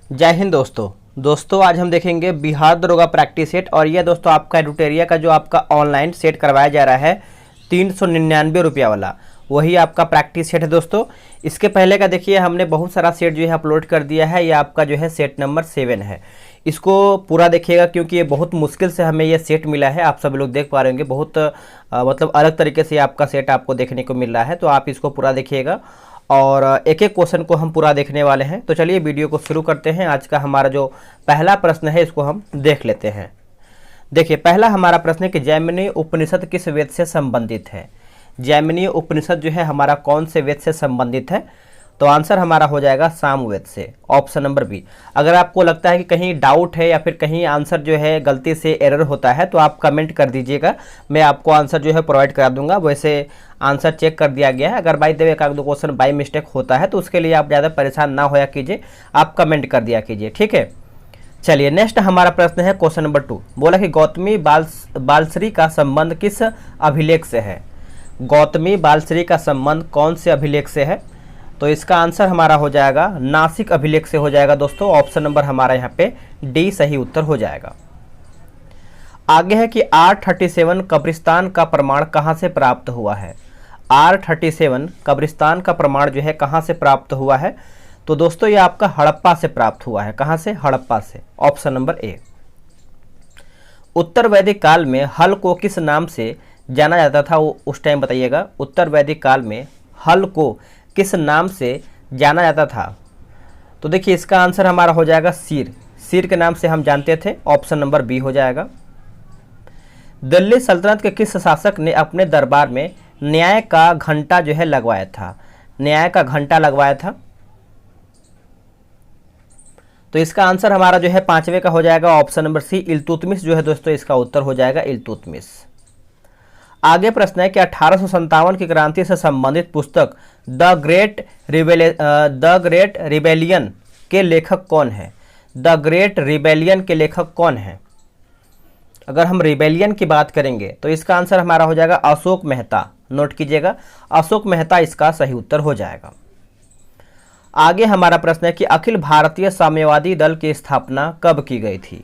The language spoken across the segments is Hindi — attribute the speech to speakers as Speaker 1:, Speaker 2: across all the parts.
Speaker 1: जय हिंद दोस्तों आज हम देखेंगे बिहार दरोगा प्रैक्टिस सेट। और ये दोस्तों आपका एडुटेरिया का जो आपका ऑनलाइन सेट करवाया जा रहा है 399 वाला, वही आपका प्रैक्टिस सेट है दोस्तों। इसके पहले का देखिए हमने बहुत सारा सेट जो है अपलोड कर दिया है। ये आपका जो है सेट नंबर 7 है। इसको पूरा देखिएगा क्योंकि ये बहुत मुश्किल से हमें ये सेट मिला है। आप सभी लोग देख पा रहे होंगे, बहुत मतलब अलग तरीके से आपका सेट आपको देखने को मिल रहा है, तो आप इसको पूरा देखिएगा और एक एक क्वेश्चन को हम पूरा देखने वाले हैं। तो चलिए वीडियो को शुरू करते हैं। आज का हमारा जो पहला प्रश्न है इसको हम देख लेते हैं। देखिए पहला हमारा प्रश्न है कि जैमिनी उपनिषद किस वेद से संबंधित है। जैमिनी उपनिषद जो है हमारा कौन से वेद से संबंधित है, तो आंसर हमारा हो जाएगा सामवेद से, ऑप्शन नंबर बी। अगर आपको लगता है कि कहीं डाउट है या फिर कहीं आंसर जो है गलती से एरर होता है तो आप कमेंट कर दीजिएगा, मैं आपको आंसर जो है प्रोवाइड करा दूंगा। वैसे आंसर चेक कर दिया गया है। अगर बाई द वे एक आध दो क्वेश्चन बाई मिस्टेक होता है तो उसके लिए आप ज़्यादा परेशान ना होया कीजिए, आप कमेंट कर दिया कीजिए, ठीक है। चलिए नेक्स्ट हमारा प्रश्न है क्वेश्चन नंबर 2। बोला कि गौतमी बालश्री का संबंध किस अभिलेख से है। गौतमी बालश्री का संबंध कौन से अभिलेख से है, तो इसका आंसर हमारा हो जाएगा नासिक अभिलेख से हो जाएगा दोस्तों। ऑप्शन नंबर हमारा यहाँ पे डी सही उत्तर हो जाएगा। आगे है कि R37 कब्रिस्तान का प्रमाण कहाँ से प्राप्त हुआ है। R37 कब्रिस्तान का प्रमाण जो है कहाँ से प्राप्त हुआ है, तो दोस्तों ये आपका हड़प्पा से प्राप्त हुआ है। कहाँ से? हड़प्पा से, ऑप्शन नंबर ए। उत्तर वैदिक काल में हल को किस नाम से जाना जाता था, वो उस टाइम बताइएगा। उत्तर वैदिक काल में हल को किस नाम से जाना जाता था, तो देखिए इसका आंसर हमारा हो जाएगा सीर। सीर के नाम से हम जानते थे, ऑप्शन नंबर बी हो जाएगा। दिल्ली सल्तनत के किस शासक ने अपने दरबार में न्याय का घंटा जो है लगवाया था। न्याय का घंटा लगवाया था, तो इसका आंसर हमारा जो है 5वें का हो जाएगा, ऑप्शन नंबर सी इल्तुतमिश जो है दोस्तों इसका उत्तर हो जाएगा इल्तुतमिश। आगे प्रश्न है कि 1857 की क्रांति से संबंधित पुस्तक द ग्रेट रिबेलियन के लेखक कौन है। द ग्रेट रिबेलियन के लेखक कौन है। अगर हम रिबेलियन की बात करेंगे तो इसका आंसर हमारा हो जाएगा अशोक मेहता। नोट कीजिएगा, अशोक मेहता इसका सही उत्तर हो जाएगा। आगे हमारा प्रश्न है कि अखिल भारतीय साम्यवादी दल की स्थापना कब की गई थी।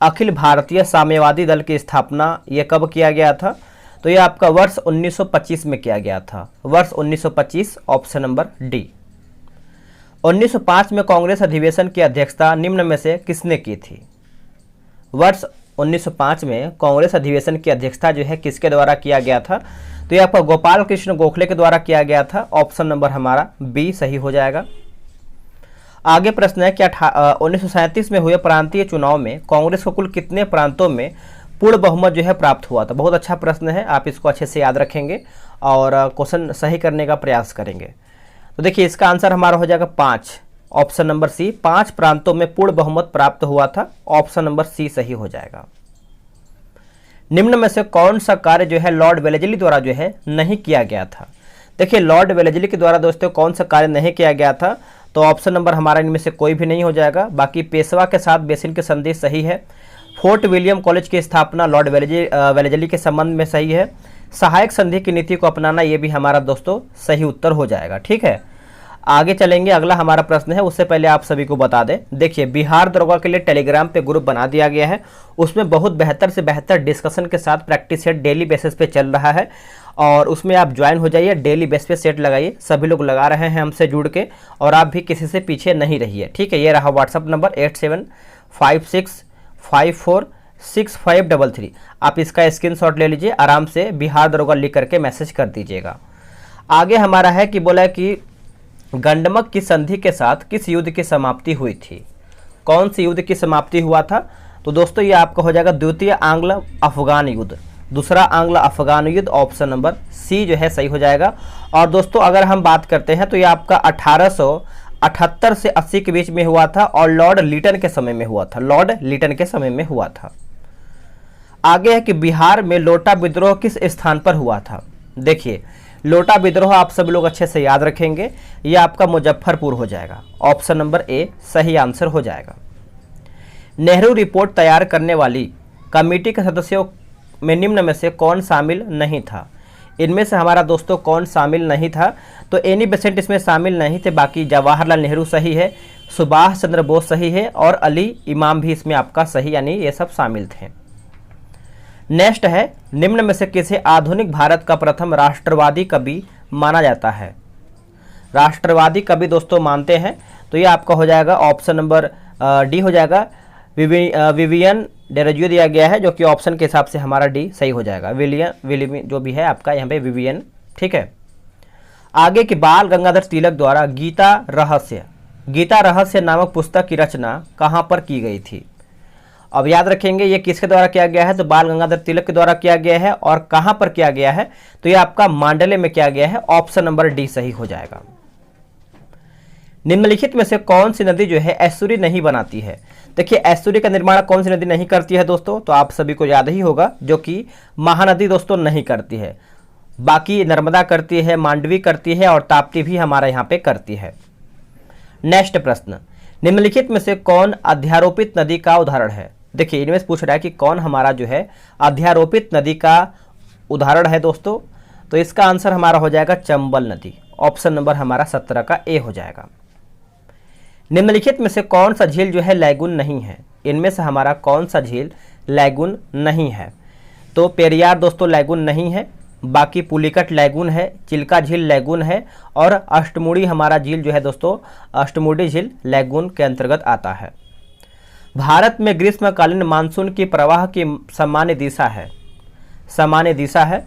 Speaker 1: अखिल भारतीय साम्यवादी दल की स्थापना ये कब किया गया था, तो ये आपका वर्ष 1925 में किया गया था। वर्ष 1925, ऑप्शन नंबर डी। 1905 में कांग्रेस अधिवेशन की अध्यक्षता निम्न में से किसने की थी। वर्ष 1905 में कांग्रेस अधिवेशन की अध्यक्षता जो है किसके द्वारा किया गया था, तो ये आपका गोपाल कृष्ण गोखले के द्वारा किया गया था। ऑप्शन नंबर हमारा बी सही हो जाएगा। आगे प्रश्न है कि 1937 में हुए प्रांतीय चुनाव में कांग्रेस को कुल कितने प्रांतों में पूर्ण बहुमत जो है प्राप्त हुआ था। बहुत अच्छा प्रश्न है, आप इसको अच्छे से याद रखेंगे और क्वेश्चन सही करने का प्रयास करेंगे। तो देखिए इसका आंसर हमारा हो जाएगा 5, ऑप्शन नंबर सी। 5 प्रांतों में पूर्ण बहुमत प्राप्त हुआ था, ऑप्शन नंबर सी सही हो जाएगा। निम्न में से कौन सा कार्य जो है लॉर्ड वेलेस्ली द्वारा जो है नहीं किया गया था। देखिए लॉर्ड वेलेस्ली के द्वारा दोस्तों कौन सा कार्य नहीं किया गया था, तो ऑप्शन नंबर हमारा इनमें से कोई भी नहीं हो जाएगा। बाकी पेशवा के साथ बेसिन की संधि सही है। फोर्ट विलियम कॉलेज की स्थापना लॉर्ड वेलेस्ली के संबंध में सही है। सहायक संधि की नीति को अपनाना ये भी हमारा दोस्तों सही उत्तर हो जाएगा, ठीक है। आगे चलेंगे, अगला हमारा प्रश्न है, उससे पहले आप सभी को बता दें। देखिए बिहार दरोगा के लिए टेलीग्राम पे ग्रुप बना दिया गया है, उसमें बहुत बेहतर से बेहतर डिस्कशन के साथ प्रैक्टिस सेट डेली बेसिस पे चल रहा है और उसमें आप ज्वाइन हो जाइए। डेली बेस पे सेट लगाइए, सभी लोग लगा रहे हैं हमसे जुड़ के, और आप भी किसी से पीछे नहीं रहिए, ठीक है। ये रहा व्हाट्सअप नंबर 8756546533। आप इसका स्क्रीनशॉट ले लीजिए, आराम से बिहार दरोगा लिख करके मैसेज कर दीजिएगा। आगे हमारा है कि बोला कि गंडमक की संधि के साथ किस युद्ध की समाप्ति हुई थी। कौन सी युद्ध की समाप्ति हुआ था, तो दोस्तों ये आपका हो जाएगा द्वितीय आंग्ल अफगान युद्ध, दूसरा आंग्ल अफगान युद्ध, ऑप्शन नंबर सी जो है सही हो जाएगा। और दोस्तों अगर हम बात करते हैं तो ये आपका 1878 से 80 के बीच में हुआ था और लॉर्ड लिटन के समय में हुआ था। लॉर्ड लिटन के समय में हुआ था। आगे है कि बिहार में लोटा विद्रोह किस स्थान पर हुआ था। देखिए लोटा विद्रोह आप सब लोग अच्छे से याद रखेंगे, यह आपका मुजफ्फरपुर हो जाएगा। ऑप्शन नंबर ए सही आंसर हो जाएगा। नेहरू रिपोर्ट तैयार करने वाली कमेटी के सदस्यों में निम्न में से कौन शामिल नहीं था। इनमें से हमारा दोस्तों कौन शामिल नहीं था? तो एनी बेसेंट इसमें शामिल नहीं थे, बाकी जवाहरलाल नेहरू सही है, सुभाष चंद्र बोस सही है और अली इमाम भी इसमें आपका सही, यानी ये सब शामिल थे। नेक्स्ट है, निम्न में से किसे आधुनिक भारत का प्रथम राष्ट्रवादी कवि माना जाता है? राष्ट्रवादी कवि दोस्तों मानते हैं तो ये आपका हो जाएगा ऑप्शन नंबर डी हो जाएगा, विवियन डेरोजियो दिया गया है, जो कि ऑप्शन के हिसाब से हमारा डी सही हो जाएगा। विलियम जो भी है आपका यहाँ पे विवियन, ठीक है। आगे कि बाल गंगाधर तिलक द्वारा गीता रहस्य नामक पुस्तक की रचना कहाँ पर की गई थी? अब याद रखेंगे ये किसके द्वारा किया गया है, तो बाल गंगाधर तिलक के द्वारा किया गया है। और कहाँ पर किया गया है, तो ये आपका मांडले में किया गया है, ऑप्शन नंबर डी सही हो जाएगा। निम्नलिखित में से कौन सी नदी जो है एस्चुरी नहीं बनाती है? देखिए एस्चुरी का निर्माण कौन सी नदी नहीं करती है दोस्तों, तो आप सभी को याद ही होगा, जो कि महानदी दोस्तों नहीं करती है। बाकी नर्मदा करती है, मांडवी करती है और ताप्ती भी हमारा यहाँ पे करती है। नेक्स्ट प्रश्न, निम्नलिखित में से कौन अध्यारोपित नदी का उदाहरण है? देखिए इनमें से पूछ रहा है कि कौन हमारा जो है अध्यारोपित नदी का उदाहरण है दोस्तों, तो इसका आंसर हमारा हो जाएगा चंबल नदी, ऑप्शन नंबर हमारा 17 का ए हो जाएगा। निम्नलिखित में से कौन सा झील जो है लैगून नहीं है? इनमें से हमारा कौन सा झील लैगून नहीं है? तो पेरियार दोस्तों लैगून नहीं है, बाकी पुलिकट लैगून है, चिल्का झील लैगून है और अष्टमुड़ी हमारा झील जो है दोस्तों अष्टमुड़ी झील लैगून के अंतर्गत आता है। भारत में ग्रीष्मकालीन मानसून की प्रवाह की सामान्य दिशा है,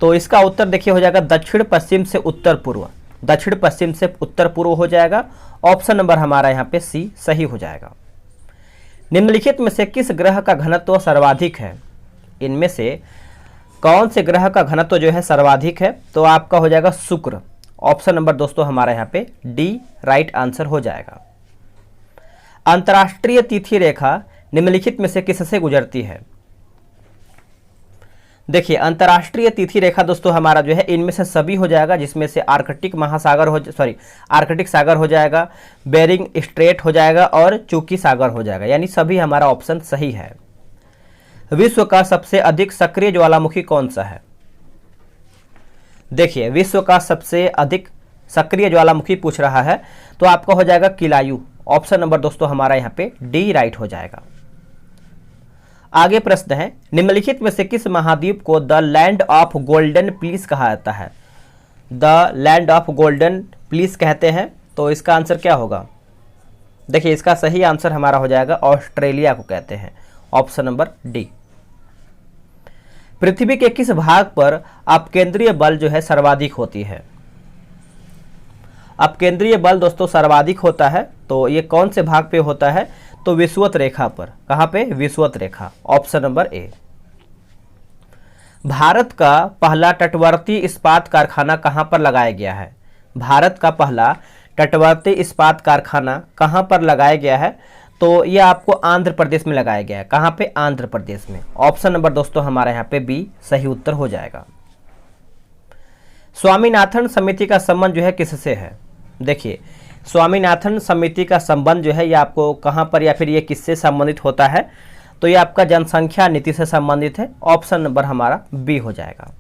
Speaker 1: तो इसका उत्तर देखिए हो जाएगा दक्षिण पश्चिम से उत्तर पूर्व हो जाएगा, ऑप्शन नंबर हमारा यहाँ पे सी सही हो जाएगा। निम्नलिखित में से किस ग्रह का घनत्व सर्वाधिक है? इनमें से कौन से ग्रह का घनत्व जो है सर्वाधिक है? तो आपका हो जाएगा शुक्र, ऑप्शन नंबर दोस्तों हमारा यहाँ पे डी राइट आंसर हो जाएगा। अंतर्राष्ट्रीय तिथि रेखा निम्नलिखित में से किससे गुजरती है? देखिए अंतर्राष्ट्रीय तिथि रेखा दोस्तों हमारा जो है इनमें से सभी हो जाएगा, जिसमें से आर्कटिक सागर हो जाएगा, बेरिंग स्ट्रेट हो जाएगा और चूकी सागर हो जाएगा, यानी सभी हमारा ऑप्शन सही है। विश्व का सबसे अधिक सक्रिय ज्वालामुखी कौन सा है? देखिए विश्व का सबसे अधिक सक्रिय ज्वालामुखी पूछ रहा है, तो आपका हो जाएगा किलायु, ऑप्शन नंबर दोस्तों हमारा यहाँ पे डी राइट हो जाएगा। आगे प्रश्न है, निम्नलिखित में से किस महाद्वीप को the land of golden please कहा जाता है? The land of golden please कहते हैं, तो इसका आंसर क्या होगा? देखिए इसका सही आंसर हमारा हो जाएगा ऑस्ट्रेलिया को कहते हैं, ऑप्शन नंबर डी। पृथ्वी के किस भाग पर अपकेंद्रीय बल जो है सर्वाधिक होती है? अपकेंद्रीय बल दोस्तों सर्वाधिक होता है, तो ये कौन से भाग पे होता है? तो विषुवत रेखा पर। कहां पे? विषुवत रेखा, ऑप्शन नंबर ए। भारत का पहला तटवर्ती इस्पात कारखाना कहां पर लगाया गया है? भारत का पहला तटवर्ती इस्पात कारखाना कहां पर लगाया गया है? तो ये आपको आंध्र प्रदेश में लगाया गया है। कहां पे? आंध्र प्रदेश में, ऑप्शन नंबर दोस्तों हमारे यहाँ पे बी सही उत्तर हो जाएगा। स्वामीनाथन समिति का संबंध जो है किससे है? देखिए स्वामीनाथन समिति का संबंध जो है ये आपको कहां पर या फिर ये किससे संबंधित होता है? तो ये आपका जनसंख्या नीति से संबंधित है, ऑप्शन नंबर हमारा बी हो जाएगा।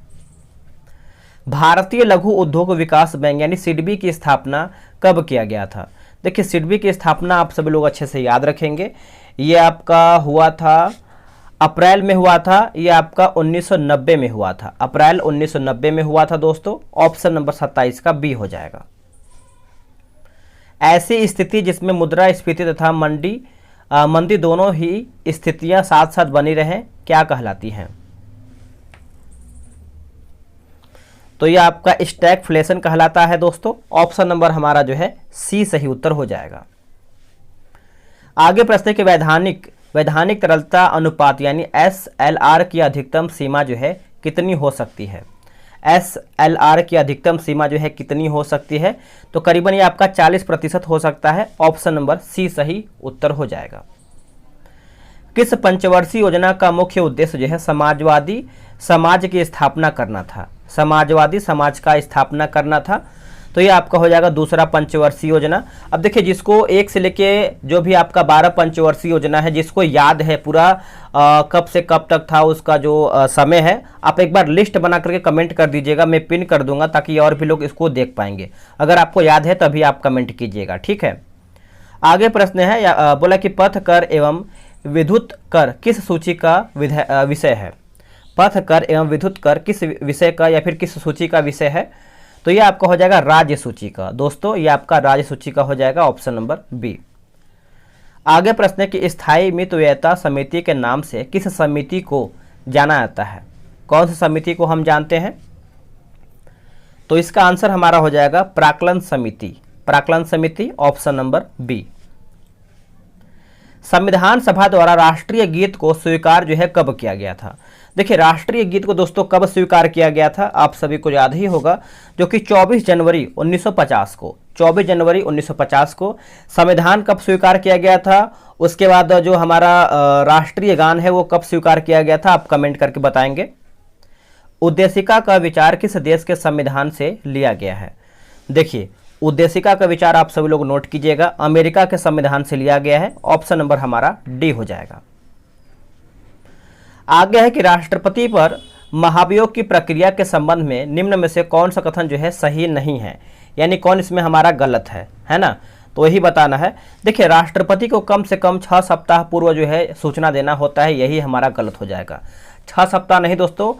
Speaker 1: भारतीय लघु उद्योग विकास बैंक यानी सिडबी की स्थापना कब किया गया था? देखिए सिडबी की स्थापना आप सभी लोग अच्छे से याद रखेंगे, ये आपका हुआ था अप्रैल में हुआ था, ये आपका 1990 में हुआ था, अप्रैल 1990 में हुआ था दोस्तों, ऑप्शन नंबर 27 का बी हो जाएगा। ऐसी स्थिति जिसमें मुद्रास्फीति तथा मंदी दोनों ही स्थितियां साथ साथ बनी रहें क्या कहलाती हैं? तो यह आपका स्टैगफ्लेशन कहलाता है दोस्तों, ऑप्शन नंबर हमारा जो है सी सही उत्तर हो जाएगा। आगे प्रश्न के वैधानिक तरलता अनुपात यानी SLR की अधिकतम सीमा जो है कितनी हो सकती है? SLR की अधिकतम सीमा जो है कितनी हो सकती है? तो करीबन ये आपका 40% हो सकता है, ऑप्शन नंबर सी सही उत्तर हो जाएगा। किस पंचवर्षीय योजना का मुख्य उद्देश्य जो है समाजवादी समाज की स्थापना करना था? समाजवादी समाज का स्थापना करना था, तो ये आपका हो जाएगा दूसरा पंचवर्षीय योजना। अब देखिए जिसको 1 से लेके जो भी आपका 12 पंचवर्षीय योजना है, जिसको याद है पूरा कब से कब तक था उसका जो समय है, आप एक बार लिस्ट बना करके कमेंट कर दीजिएगा, मैं पिन कर दूंगा ताकि और भी लोग इसको देख पाएंगे। अगर आपको याद है तभी आप कमेंट कीजिएगा, ठीक है। आगे प्रश्न है, बोला कि पथ कर एवं विद्युत कर किस सूची का विषय है। पथ कर एवं विद्युत कर किस विषय का या फिर किस सूची का विषय है, तो ये आपका हो जाएगा राज्य सूची का। दोस्तों ये आपका राज्य सूची का हो जाएगा ऑप्शन नंबर बी। आगे प्रश्न है कि स्थायी मितव्ययिता समिति के नाम से किस समिति को जाना जाता है। कौन सी समिति को हम जानते हैं, तो इसका आंसर हमारा हो जाएगा प्राक्कलन समिति। प्राक्कलन समिति ऑप्शन नंबर बी। संविधान सभा द्वारा राष्ट्रीय गीत को स्वीकार जो है कब किया गया था। देखिए राष्ट्रीय गीत को दोस्तों कब स्वीकार किया गया था, आप सभी को याद ही होगा, जो कि 24 जनवरी 1950 को 24 जनवरी 1950 को संविधान कब स्वीकार किया गया था। उसके बाद जो हमारा राष्ट्रीय गान है वो कब स्वीकार किया गया था, आप कमेंट करके बताएंगे। उद्देशिका का विचार किस देश के संविधान से लिया गया है। देखिए उद्देशिका का विचार आप सभी लोग नोट कीजिएगा, अमेरिका के संविधान से लिया गया है। ऑप्शन नंबर हमारा डी हो जाएगा। आगे है कि राष्ट्रपति पर महाभियोग की प्रक्रिया के संबंध में निम्न में से कौन सा कथन जो है सही नहीं है, यानी कौन इसमें हमारा गलत है ना, तो यही बताना है। देखिए राष्ट्रपति को कम से कम 6 सप्ताह पूर्व जो है सूचना देना होता है, यही हमारा गलत हो जाएगा। 6 सप्ताह नहीं दोस्तों,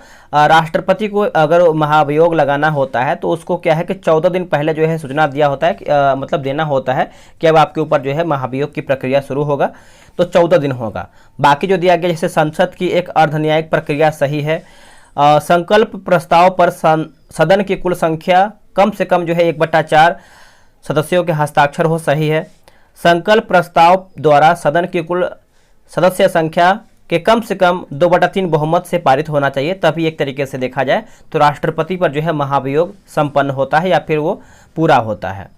Speaker 1: राष्ट्रपति को अगर महाभियोग लगाना होता है तो उसको क्या है कि 14 दिन पहले जो है सूचना दिया होता है मतलब देना होता है कि अब आपके ऊपर जो है महाभियोग की प्रक्रिया शुरू होगा, तो 14 दिन होगा। बाकी जो दिया गया जैसे संसद की एक अर्धन्यायिक प्रक्रिया सही है। संकल्प प्रस्ताव पर सदन की कुल संख्या कम से कम जो है 1/4 सदस्यों के हस्ताक्षर हो, सही है। संकल्प प्रस्ताव द्वारा सदन की कुल सदस्य संख्या के कम से कम 2/3 बहुमत से पारित होना चाहिए, तभी एक तरीके से देखा जाए तो राष्ट्रपति पर जो है महाभियोग संपन्न होता है या फिर वो पूरा होता है।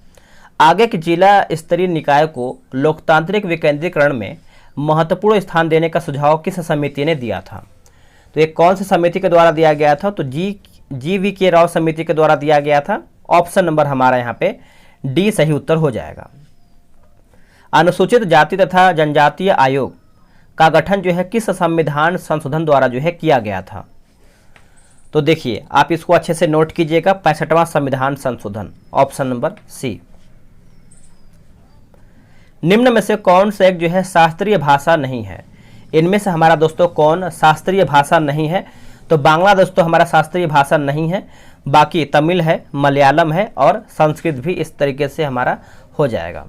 Speaker 1: आगे के जिला स्तरीय निकाय को लोकतांत्रिक विकेंद्रीकरण में महत्वपूर्ण स्थान देने का सुझाव किस समिति ने दिया था। तो ये कौन सी समिति के द्वारा दिया गया था, तो GVK राव समिति के द्वारा दिया गया था। ऑप्शन नंबर हमारा यहाँ पे डी सही उत्तर हो जाएगा। अनुसूचित जाति तथा जनजातीय आयोग का गठन जो है किस संविधान संशोधन द्वारा जो है किया गया था। तो देखिए आप इसको अच्छे से नोट कीजिएगा, 65वां संविधान संशोधन, ऑप्शन नंबर सी। निम्न में से कौन सा एक जो है शास्त्रीय भाषा नहीं है। इनमें से हमारा दोस्तों कौन शास्त्रीय भाषा नहीं है, तो बांग्ला दोस्तों हमारा शास्त्रीय भाषा नहीं है, बाकी तमिल है, मलयालम है और संस्कृत भी इस तरीके से हमारा हो जाएगा।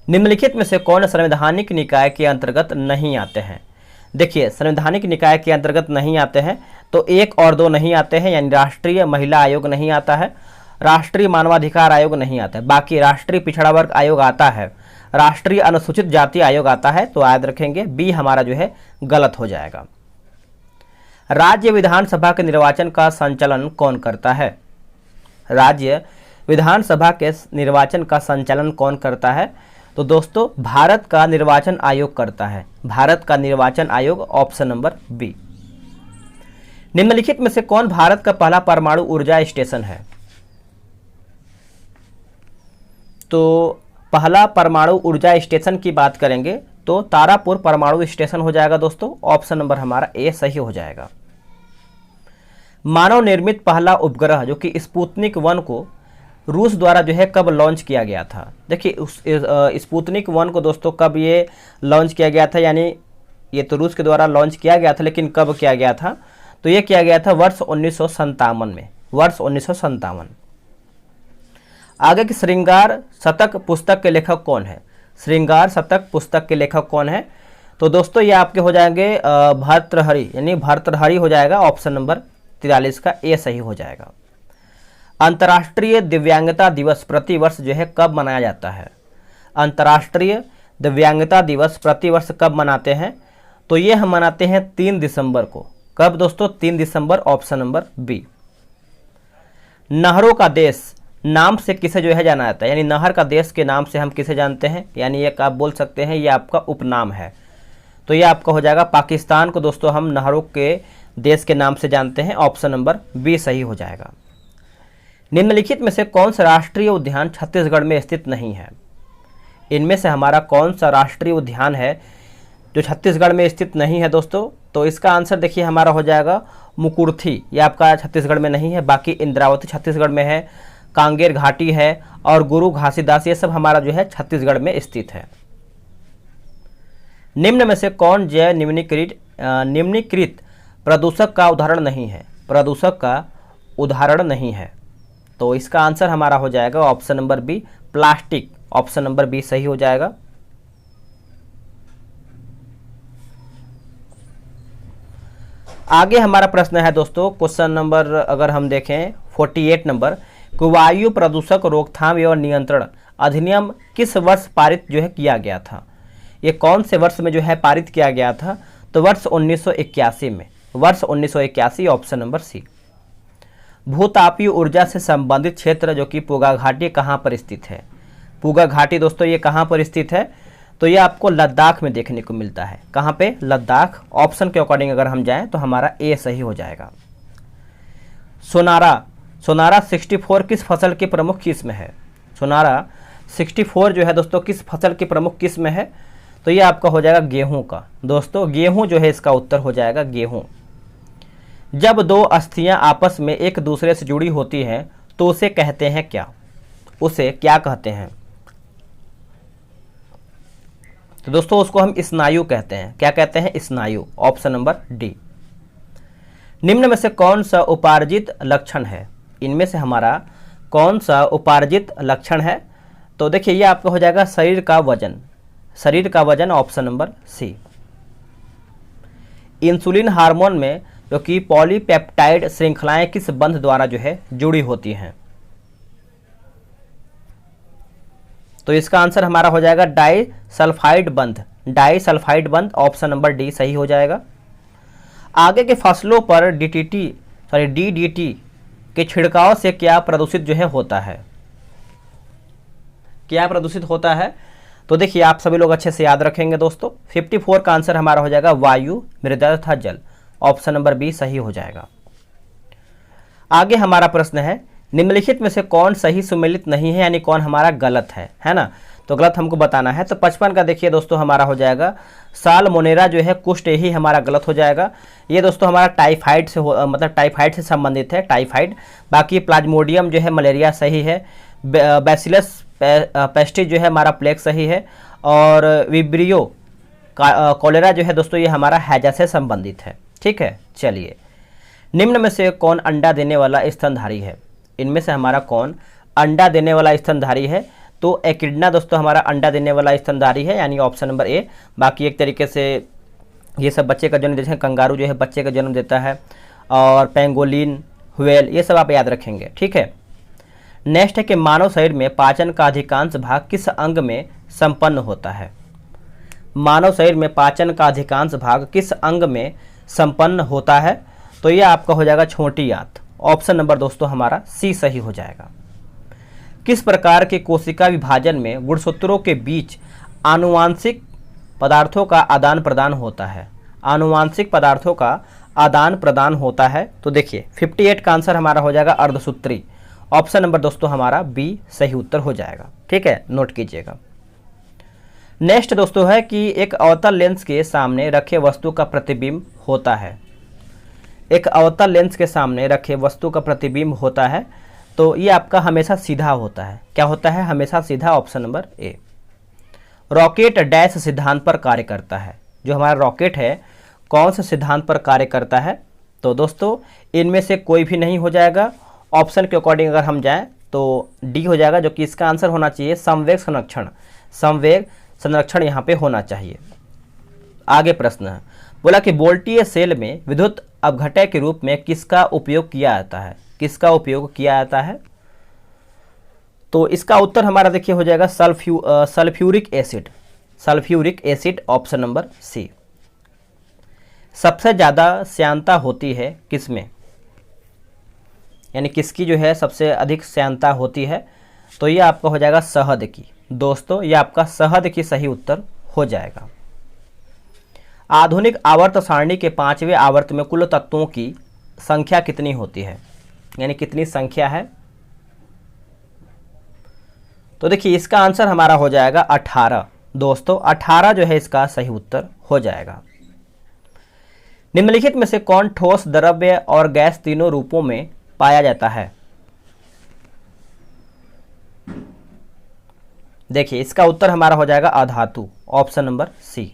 Speaker 1: निम्नलिखित में से कौन संवैधानिक निकाय के अंतर्गत नहीं आते हैं। देखिए संवैधानिक निकाय के अंतर्गत नहीं आते हैं तो 1 और 2 नहीं आते हैं, यानी राष्ट्रीय महिला आयोग नहीं आता है, राष्ट्रीय मानवाधिकार आयोग नहीं आता है, बाकी राष्ट्रीय पिछड़ा वर्ग आयोग आता है, राष्ट्रीय अनुसूचित जाति आयोग आता है, तो याद रखेंगे बी हमारा जो है गलत हो जाएगा। राज्य विधानसभा के निर्वाचन का संचालन कौन करता है। राज्य विधानसभा के निर्वाचन का संचालन कौन करता है, तो दोस्तों भारत का निर्वाचन आयोग करता है, भारत का निर्वाचन आयोग, ऑप्शन नंबर बी। निम्नलिखित में से कौन भारत का पहला परमाणु ऊर्जा स्टेशन है। तो पहला परमाणु ऊर्जा स्टेशन की बात करेंगे तो तारापुर परमाणु स्टेशन हो जाएगा दोस्तों, ऑप्शन नंबर हमारा ए सही हो जाएगा। मानव निर्मित पहला उपग्रह जो कि स्पुतनिक 1 को रूस द्वारा जो है कब लॉन्च किया गया था। देखिए उस स्पुतनिक 1 को दोस्तों कब ये लॉन्च किया गया था, यानी ये तो रूस के द्वारा लॉन्च किया गया था, लेकिन कब किया गया था, तो ये किया गया था वर्ष 1957 में, वर्ष 1957। आगे की श्रृंगार शतक पुस्तक के लेखक कौन है। श्रृंगार शतक पुस्तक के लेखक कौन है, तो दोस्तों ये आपके हो जाएंगे भर्तृहरि, यानी भर्तृहरि हो जाएगा, ऑप्शन नंबर 43 का ए सही हो जाएगा। अंतर्राष्ट्रीय दिव्यांगता दिवस प्रतिवर्ष जो है कब मनाया जाता है। अंतर्राष्ट्रीय दिव्यांगता दिवस प्रतिवर्ष कब मनाते हैं, तो ये हम मनाते हैं 3 दिसंबर को। कब दोस्तों, 3 दिसंबर, ऑप्शन नंबर बी। नहरों का देश नाम से किसे जो है जाना जाता है, यानी नहर का देश के नाम से हम किसे जानते हैं, यानी एक आप बोल सकते हैं ये आपका उपनाम है, तो ये आपका हो जाएगा पाकिस्तान को दोस्तों हम नहरों के देश के नाम से जानते हैं, ऑप्शन नंबर बी सही हो जाएगा। निम्नलिखित में से कौन सा राष्ट्रीय उद्यान छत्तीसगढ़ में स्थित नहीं है? इनमें से हमारा कौन सा राष्ट्रीय उद्यान है जो छत्तीसगढ़ में स्थित नहीं है दोस्तों? तो इसका आंसर देखिए हमारा हो जाएगा मुकुर्थी। ये आपका छत्तीसगढ़ में नहीं है, बाकी इंद्रावती छत्तीसगढ़ में है, कांगेर घाटी है और गुरु घासीदास, ये सब हमारा जो है छत्तीसगढ़ में स्थित है। निम्न में से कौन जैव निम्नीकृत प्रदूषक का उदाहरण नहीं है? प्रदूषक का उदाहरण नहीं है, तो इसका आंसर हमारा हो जाएगा option number B, plastic. Option number B सही हो जाएगा। आगे हमारा प्रश्न है दोस्तों, क्वेश्चन नंबर अगर हम देखें 48 नंबर, वायु प्रदूषक रोकथाम एवं नियंत्रण अधिनियम किस वर्ष पारित जो है किया गया था? ये कौन से वर्ष में जो है पारित किया गया था? तो वर्ष 1981 में, वर्ष 1981, ऑप्शन नंबर सी। भूतापीय ऊर्जा से संबंधित क्षेत्र जो कि पूगा घाटी कहाँ पर स्थित है? पूगा घाटी दोस्तों ये कहाँ पर स्थित है? तो ये आपको लद्दाख में देखने को मिलता है। कहाँ पे? लद्दाख। ऑप्शन के अकॉर्डिंग अगर हम जाएं तो हमारा ए सही हो जाएगा। सोनारा 64 किस फसल की प्रमुख किस्म है? सोनारा 64 जो है दोस्तों किस फसल की प्रमुख किस्म है? तो ये आपका हो जाएगा गेहूं का। दोस्तों गेहूं जो है इसका उत्तर हो जाएगा गेहूं। जब दो अस्थियां आपस में एक दूसरे से जुड़ी होती हैं तो उसे कहते हैं क्या? उसे क्या कहते हैं? तो दोस्तों उसको हम स्नायु कहते हैं। क्या कहते हैं? स्नायु। Option number D. निम्न में से कौन सा उपार्जित लक्षण है? इनमें से हमारा कौन सा उपार्जित लक्षण है? तो देखिए ये आपका हो जाएगा शरीर का वजन। शरीर का वजन, option number C. Insulin hormone में जो कि पॉलीपेप्टाइड श्रृंखलाएं किस बंध द्वारा जो है जुड़ी होती हैं? तो इसका आंसर हमारा हो जाएगा डाइसल्फाइड बंध। डाइसल्फाइड बंध, ऑप्शन नंबर डी सही हो जाएगा। आगे के फसलों पर डीडीटी के छिड़काव से क्या प्रदूषित जो है होता है? क्या प्रदूषित होता है? तो देखिए आप सभी लोग अच्छे से याद रखेंगे दोस्तों। 54 का आंसर हमारा हो जाएगा वायु, मृदा तथा जल। ऑप्शन नंबर बी सही हो जाएगा। आगे हमारा प्रश्न है, निम्नलिखित में से कौन सही सुमेलित नहीं है, यानी कौन हमारा गलत है ना? तो गलत हमको बताना है। तो 55 का देखिए दोस्तों हमारा हो जाएगा साल्मोनेला जो है कुष्ठ, यही हमारा गलत हो जाएगा। ये दोस्तों हमारा टाइफाइड से मतलब टाइफाइड से संबंधित है, टाइफाइड। बाकी प्लाज्मोडियम जो है मलेरिया सही है। बैसिलस पेस्टिस जो है हमारा प्लेग सही है। और विब्रियो कॉलेरा जो है दोस्तों ये हमारा हैजा से संबंधित है। ठीक है, चलिए। निम्न में से कौन अंडा देने वाला स्तनधारी है? इनमें से हमारा कौन अंडा देने वाला स्तनधारी है? तो एकिडना दोस्तों हमारा अंडा देने वाला स्तनधारी है, यानी ऑप्शन नंबर ए। बाकी एक तरीके से ये सब बच्चे का जन्म देते हैं। कंगारू जो है बच्चे का जन्म देता है, और पेंगोलिन, व्हेल, ये सब आप याद रखेंगे। ठीक है। नेक्स्ट है कि मानव शरीर में पाचन का अधिकांश भाग किस अंग में संपन्न होता है? मानव शरीर में पाचन का अधिकांश भाग किस अंग में संपन्न होता है? तो यह आपका हो जाएगा छोटी आंत। ऑप्शन नंबर दोस्तों हमारा सी सही हो जाएगा। किस प्रकार के कोशिका विभाजन में गुणसूत्रों के बीच आनुवांशिक पदार्थों का आदान प्रदान होता है? आनुवांशिक पदार्थों का आदान प्रदान होता है। तो देखिए 58 का आंसर हमारा हो जाएगा अर्धसूत्री। ऑप्शन नंबर दोस्तों हमारा बी सही उत्तर हो जाएगा। ठीक है, नोट कीजिएगा। नेक्स्ट दोस्तों है कि एक अवतल लेंस के सामने रखे वस्तु का प्रतिबिंब होता है। एक अवतल लेंस के सामने रखे वस्तु का प्रतिबिंब होता है, तो ये आपका हमेशा सीधा होता है। क्या होता है? हमेशा सीधा। Option number A. Rocket dash सिद्धांत पर कार्य करता है। जो हमारा रॉकेट है कौन से सिद्धांत पर कार्य करता है? तो दोस्तों इनमें से कोई भी नहीं हो जाएगा। ऑप्शन के अकॉर्डिंग अगर हम जाएं तो डी हो जाएगा, जो कि इसका आंसर होना चाहिए संवेग संरक्षण। संवेग संरक्षण यहाँ पे होना चाहिए। आगे प्रश्न है, बोला कि वोल्टीय सेल में विद्युत अपघटय के रूप में किसका उपयोग किया जाता है? किसका उपयोग किया जाता है? तो इसका उत्तर हमारा देखिए हो जाएगा sulphuric acid. Sulphuric acid, option number C. सबसे ज़्यादा श्यानता होती है किसमें? यानी किसकी जो है सबसे अधिक श्यानता होती है? तो ये आपका हो जाएगा शहद की। दोस्तों ये आपका शहद की सही उत्तर हो जाएगा। आधुनिक आवर्त सारणी के 5वें आवर्त में कुल तत्वों की संख्या कितनी होती है? यानी कितनी संख्या है? तो देखिए इसका आंसर हमारा हो जाएगा 18। दोस्तों 18 जो है इसका सही उत्तर हो जाएगा। निम्नलिखित में से कौन ठोस, द्रव्य और गैस तीनों रूपों में पाया जाता है? देखिए इसका उत्तर हमारा हो जाएगा अधातु, ऑप्शन नंबर सी।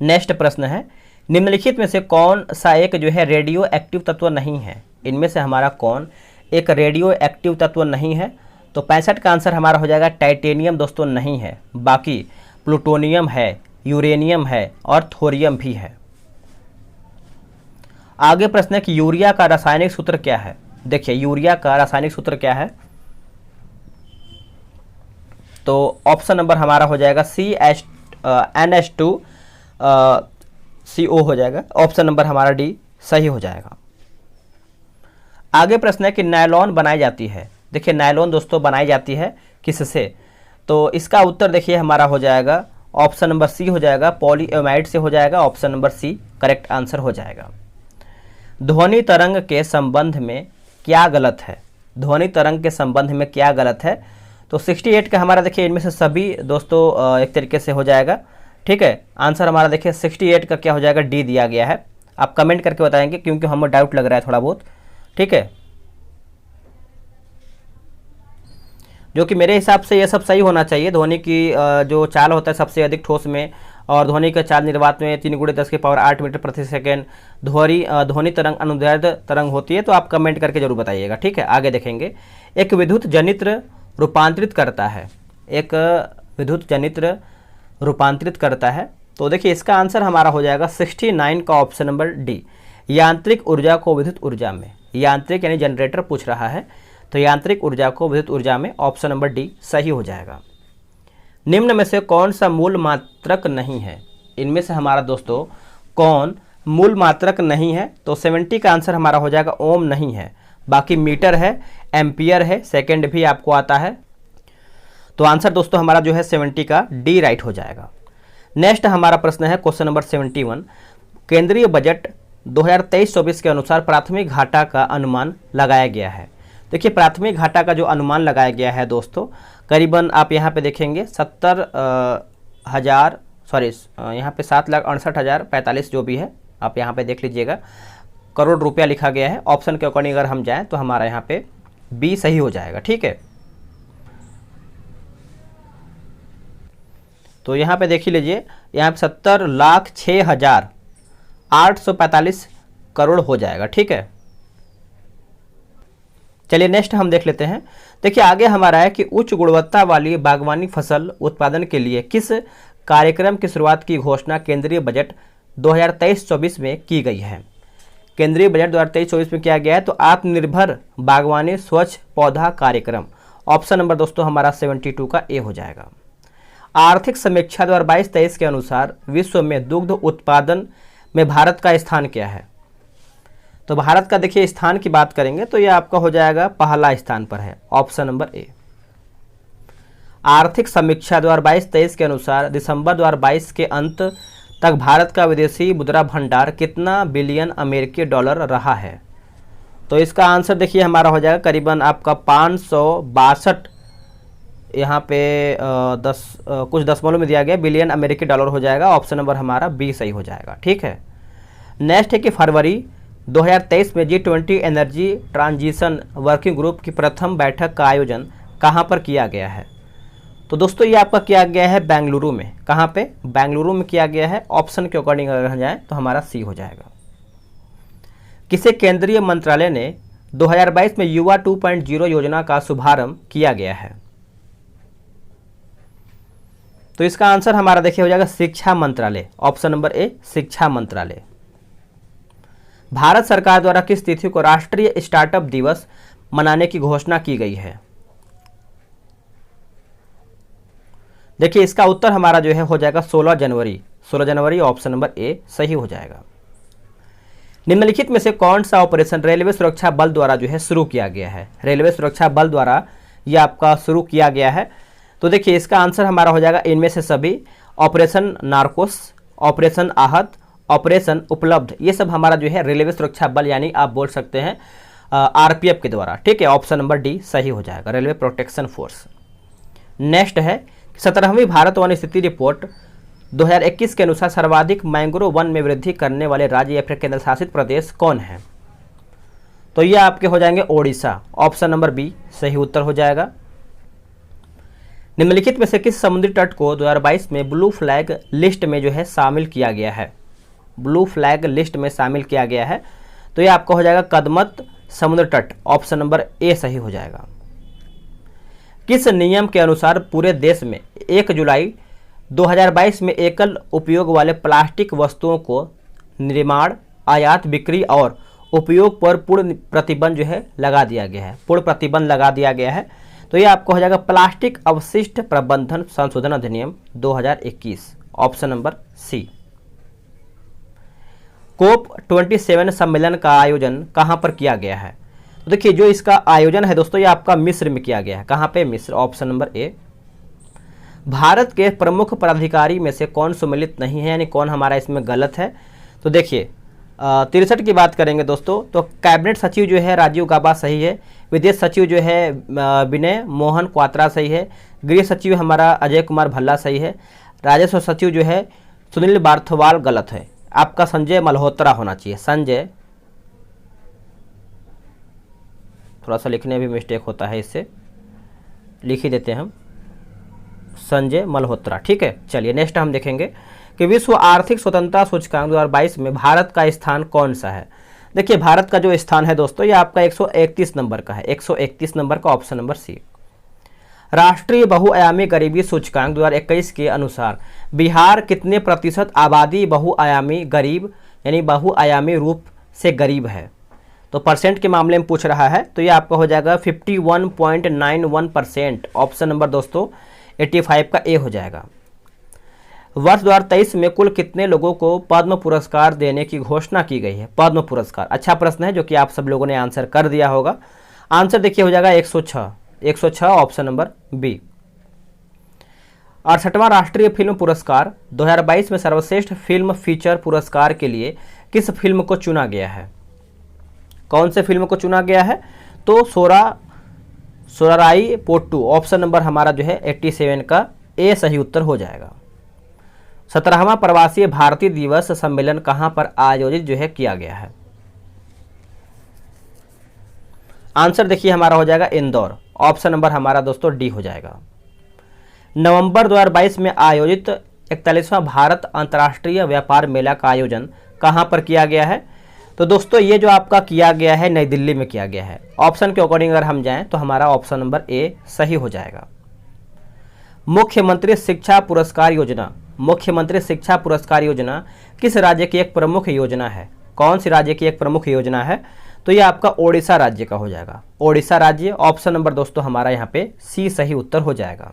Speaker 1: नेक्स्ट प्रश्न है, निम्नलिखित में से कौन सा एक जो है रेडियो एक्टिव तत्व नहीं है? इनमें से हमारा कौन एक रेडियो एक्टिव तत्व नहीं है? तो 65 का आंसर हमारा हो जाएगा टाइटेनियम दोस्तों नहीं है, बाकी प्लूटोनियम है, यूरेनियम है और थोरियम भी है। आगे प्रश्न है कि यूरिया का रासायनिक सूत्र क्या है? देखिए यूरिया का रासायनिक सूत्र क्या है? तो ऑप्शन नंबर हमारा हो जाएगा NH2CO हो जाएगा, ऑप्शन नंबर हमारा डी सही हो जाएगा। आगे प्रश्न है कि नायलॉन बनाई जाती है। देखिए नायलॉन दोस्तों बनाई जाती है किससे? तो इसका उत्तर देखिए हमारा हो जाएगा ऑप्शन नंबर सी हो जाएगा, पॉलीएमाइड से हो जाएगा, option number C correct answer हो जाएगा। ध्वनि तरंग के संबंध में क्या गलत है? ध्वनि तरंग के संबंध में क्या गलत है? तो 68 का हमारा देखिए इनमें से सभी दोस्तों एक तरीके से हो जाएगा, ठीक है। आंसर हमारा देखिए 68 का क्या हो जाएगा, डी दिया गया है। आप कमेंट करके बताएंगे क्योंकि हमें डाउट लग रहा है थोड़ा बहुत, ठीक है। जो कि मेरे हिसाब से ये सब सही होना चाहिए। ध्वनि की जो चाल होता है सबसे अधिक ठोस में, और ध्वनि का चाल निर्वात में 3 × 10⁸ मीटर प्रति सेकेंड ध्वनि तरंग अनुदैर्ध्य तरंग होती है। तो आप कमेंट करके जरूर बताइएगा, ठीक है। आगे देखेंगे, एक विद्युत जनित्र रूपांतरित करता है, एक विद्युत जनित्र रूपांतरित करता है। तो देखिए इसका आंसर हमारा हो जाएगा 69 का ऑप्शन नंबर डी, यांत्रिक ऊर्जा को विद्युत ऊर्जा में। यांत्रिक यानी जनरेटर पूछ रहा है, तो यांत्रिक ऊर्जा को विद्युत ऊर्जा में, ऑप्शन नंबर डी सही हो जाएगा। निम्न में से कौन सा मूल मात्रक नहीं है? इनमें से हमारा दोस्तों कौन मूल मात्रक नहीं है? तो 70 का आंसर हमारा हो जाएगा ओम नहीं है, बाकी मीटर है, एम्पियर है, सेकंड भी आपको आता है। तो आंसर दोस्तों हमारा जो है 70 का डी राइट हो जाएगा। नेक्स्ट हमारा प्रश्न है क्वेश्चन नंबर 71, केंद्रीय बजट 2023-24 के अनुसार प्राथमिक घाटा का अनुमान लगाया गया है। देखिए प्राथमिक घाटा का जो अनुमान लगाया गया है दोस्तों, करीबन आप यहाँ पे देखेंगे 7,68,045 जो भी है, आप यहाँ पे देख लीजिएगा, करोड़ रुपया लिखा गया है। ऑप्शन के अकॉर्डिंग अगर हम जाएं तो हमारा यहाँ पे बी सही हो जाएगा, ठीक है। तो यहाँ पे देख लीजिए, यहाँ पे 70,06,845 करोड़ हो जाएगा, ठीक है। चलिए नेक्स्ट हम देख लेते हैं। देखिए आगे हमारा है कि उच्च गुणवत्ता वाली बागवानी फसल उत्पादन के लिए किस कार्यक्रम की शुरुआत की घोषणा केंद्रीय बजट 2023-24 में की गई है? केंद्रीय बजट 2023-24 में किया गया है तो आत्मनिर्भर बागवानी स्वच्छ पौधा कार्यक्रम, ऑप्शन नंबर दोस्तों हमारा 72 का ए हो जाएगा। आर्थिक समीक्षा 2022-23 के अनुसार विश्व में दुग्ध उत्पादन में भारत का स्थान क्या है? तो भारत का देखिए स्थान की बात करेंगे तो ये आपका हो जाएगा पहला स्थान पर है, ऑप्शन नंबर ए। आर्थिक समीक्षा 2022-23 के अनुसार दिसंबर 2022 के अंत तक भारत का विदेशी मुद्रा भंडार कितना बिलियन अमेरिकी डॉलर रहा है? तो इसका आंसर देखिए हमारा हो जाएगा करीबन आपका 562, यहाँ पे कुछ दशमलव में दिया गया, बिलियन अमेरिकी डॉलर हो जाएगा, ऑप्शन नंबर हमारा बी सही हो जाएगा, ठीक है। नेक्स्ट है कि फरवरी 2023 में G20 energy transition working group की प्रथम बैठक का आयोजन कहाँ पर किया गया है? तो दोस्तों ये आपका किया गया है बेंगलुरु में। कहाँ पे? बेंगलुरु में किया गया है। ऑप्शन के अकॉर्डिंग अगर हम जाएँ तो हमारा सी हो जाएगा। किसे केंद्रीय मंत्रालय ने 2022 में युवा 2.0 योजना का शुभारंभ किया गया है? तो इसका आंसर हमारा देखिए हो जाएगा शिक्षा मंत्रालय, ऑप्शन नंबर ए शिक्षा मंत्रालय। भारत सरकार द्वारा किस तिथि को राष्ट्रीय स्टार्टअप दिवस मनाने की घोषणा की गई है? देखिए इसका उत्तर हमारा जो है हो जाएगा 16 जनवरी, 16 जनवरी, ऑप्शन नंबर ए सही हो जाएगा। निम्नलिखित में से कौन सा ऑपरेशन रेलवे सुरक्षा बल द्वारा जो है शुरू किया गया है? रेलवे सुरक्षा बल द्वारा यह आपका शुरू किया गया है। तो देखिए इसका आंसर हमारा हो जाएगा इनमें से सभी, ऑपरेशन नार्कोस, ऑपरेशन आहत, ऑपरेशन उपलब्ध, ये सब हमारा जो है रेलवे सुरक्षा बल यानी आप बोल सकते हैं आरपीएफ के द्वारा, ठीक है। ऑप्शन नंबर डी सही हो जाएगा, रेलवे प्रोटेक्शन फोर्स। नेक्स्ट है 17वीं भारत वन स्थिति रिपोर्ट 2021 के अनुसार सर्वाधिक मैंग्रोव वन में वृद्धि करने वाले राज्य या फिर केंद्र शासित प्रदेश कौन है? तो ये आपके हो जाएंगे ओडिशा, ऑप्शन नंबर बी सही उत्तर हो जाएगा। निम्नलिखित में से किस समुद्री तट को 2022 में ब्लू फ्लैग लिस्ट में जो है शामिल किया गया है? ब्लू फ्लैग लिस्ट में शामिल किया गया है, तो ये आपका हो जाएगा कदमत समुद्र तट, ऑप्शन नंबर ए सही हो जाएगा। किस नियम के अनुसार पूरे देश में 1 जुलाई 2022 में एकल उपयोग वाले प्लास्टिक वस्तुओं को निर्माण, आयात, बिक्री और उपयोग पर पूर्ण प्रतिबंध जो है लगा दिया गया है? पूर्ण प्रतिबंध लगा दिया गया है, तो ये आपको हो जाएगा प्लास्टिक अवशिष्ट प्रबंधन संशोधन अधिनियम 2021, ऑप्शन नंबर सी। कोप 27 सम्मेलन का आयोजन कहां पर किया गया है? तो देखिए जो इसका आयोजन है दोस्तों ये आपका मिस्र में किया गया है। कहां पे? मिस्र, ऑप्शन नंबर ए। भारत के प्रमुख पदाधिकारी में से कौन सम्मिलित नहीं है, यानी कौन हमारा इसमें गलत है? तो देखिए 63 की बात करेंगे दोस्तों, तो कैबिनेट सचिव जो है राजीव गाबा सही है, विदेश सचिव जो है विनय मोहन क्वात्रा सही है, गृह सचिव हमारा अजय कुमार भल्ला सही है, राजस्व सचिव जो है सुनील बार्थवाल गलत है, आपका संजय मल्होत्रा होना चाहिए। संजय, थोड़ा सा लिखने में भी मिस्टेक होता है, इससे लिख ही देते हैं हम, संजय मल्होत्रा, ठीक है। चलिए नेक्स्ट हम देखेंगे कि विश्व आर्थिक स्वतंत्रता सूचकांक 2022 में भारत का स्थान कौन सा है? देखिए भारत का जो स्थान है दोस्तों ये आपका 131 नंबर का है, 131 नंबर का, ऑप्शन नंबर सी। राष्ट्रीय बहुआयामी गरीबी सूचकांक 2021 के अनुसार बिहार कितने प्रतिशत आबादी बहुआयामी गरीब यानी बहुआयामी रूप से गरीब है? तो परसेंट के मामले में पूछ रहा है, तो ये आपका हो जाएगा 51.91%, ऑप्शन नंबर दोस्तों 85 का ए हो जाएगा। वर्ष 2023 में कुल कितने लोगों को पद्म पुरस्कार देने की घोषणा की गई है? पद्म पुरस्कार, अच्छा प्रश्न है जो कि आप सब लोगों ने आंसर कर दिया होगा। आंसर देखिए हो जाएगा 106, ऑप्शन नंबर बी। 68वां राष्ट्रीय फिल्म पुरस्कार 2022 में सर्वश्रेष्ठ फिल्म फीचर पुरस्कार के लिए किस फिल्म को चुना गया है? कौन से फिल्म को चुना गया है? तो सोराराई पोट्टू, ऑप्शन नंबर हमारा जो है 87 का ए सही उत्तर हो जाएगा। 17वां प्रवासी भारतीय दिवस सम्मेलन कहां पर आयोजित जो है किया गया है? आंसर देखिए हमारा हो जाएगा इंदौर, ऑप्शन नंबर हमारा दोस्तों डी हो जाएगा। नवंबर 2022 में आयोजित 41वां भारत अंतर्राष्ट्रीय व्यापार मेला का आयोजन कहां पर किया गया है? तो दोस्तों ये जो आपका किया गया है नई दिल्ली में किया गया है। ऑप्शन के अकॉर्डिंग अगर हम जाएं तो हमारा ऑप्शन नंबर ए सही हो जाएगा। मुख्यमंत्री शिक्षा पुरस्कार योजना, मुख्यमंत्री शिक्षा पुरस्कार योजना किस राज्य की एक प्रमुख योजना है? कौन सी राज्य की एक प्रमुख योजना है? तो ये आपका ओडिशा राज्य का हो जाएगा, ओडिशा राज्य, ऑप्शन नंबर दोस्तों हमारा यहाँ पे सी सही उत्तर हो जाएगा।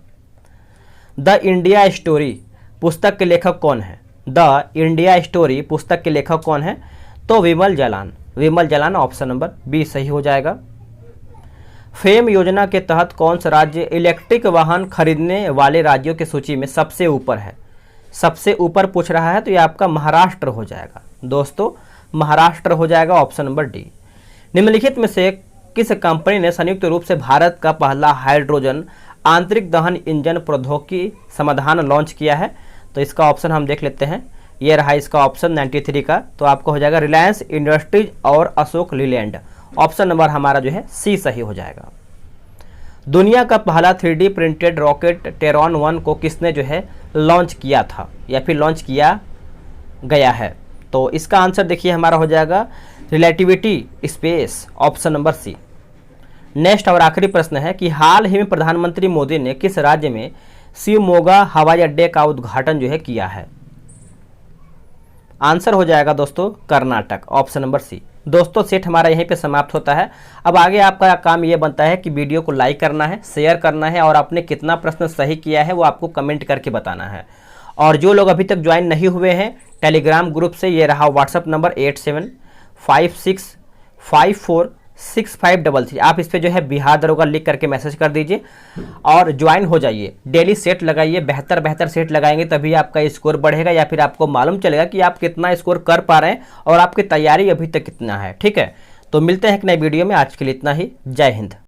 Speaker 1: द इंडिया स्टोरी पुस्तक के लेखक कौन है? द इंडिया स्टोरी पुस्तक के लेखक कौन है? तो विमल जालान, विमल जालान, ऑप्शन नंबर बी सही हो जाएगा। फेम योजना के तहत कौन सा राज्य इलेक्ट्रिक वाहन खरीदने वाले राज्यों की सूची में सबसे ऊपर है? सबसे ऊपर पूछ रहा है, तो ये आपका महाराष्ट्र हो जाएगा दोस्तों, महाराष्ट्र हो जाएगा, ऑप्शन नंबर डी। निम्नलिखित में से किस कंपनी ने संयुक्त रूप से भारत का पहला हाइड्रोजन आंतरिक दहन इंजन प्रौद्योगिकी समाधान लॉन्च किया है? तो इसका ऑप्शन हम देख लेते हैं, ये रहा इसका ऑप्शन 93 का, तो आपको हो जाएगा रिलायंस इंडस्ट्रीज और अशोक लीलैंड, ऑप्शन नंबर हमारा जो है सी सही हो जाएगा। दुनिया का पहला 3D प्रिंटेड रॉकेट टेरॉन 1 को किसने जो है लॉन्च किया था या फिर लॉन्च किया गया है? तो इसका आंसर देखिए हमारा हो जाएगा relativity space, option number C. Next और आखिरी प्रश्न है कि हाल ही में प्रधानमंत्री मोदी ने किस राज्य में शिवमोगा हवाई अड्डे का उद्घाटन जो है किया है? आंसर हो जाएगा दोस्तों कर्नाटक, ऑप्शन नंबर सी। दोस्तों सेट हमारा यहीं पे समाप्त होता है। अब आगे आपका काम ये बनता है कि वीडियो को लाइक करना है, शेयर करना है और आपने कितना प्रश्न सही किया है वो आपको कमेंट करके बताना है। और जो लोग अभी तक ज्वाइन नहीं हुए हैं टेलीग्राम ग्रुप से, ये रहा व्हाट्सअप नंबर 8756546533, आप इस पर जो है बिहार दरोगा लिख करके मैसेज कर दीजिए और ज्वाइन हो जाइए। डेली सेट लगाइए, बेहतर सेट लगाएंगे तभी आपका स्कोर बढ़ेगा या फिर आपको मालूम चलेगा कि आप कितना स्कोर कर पा रहे हैं और आपकी तैयारी अभी तक कितना है, ठीक है। तो मिलते हैं एक नई वीडियो में, आज के लिए इतना ही। जय हिंद।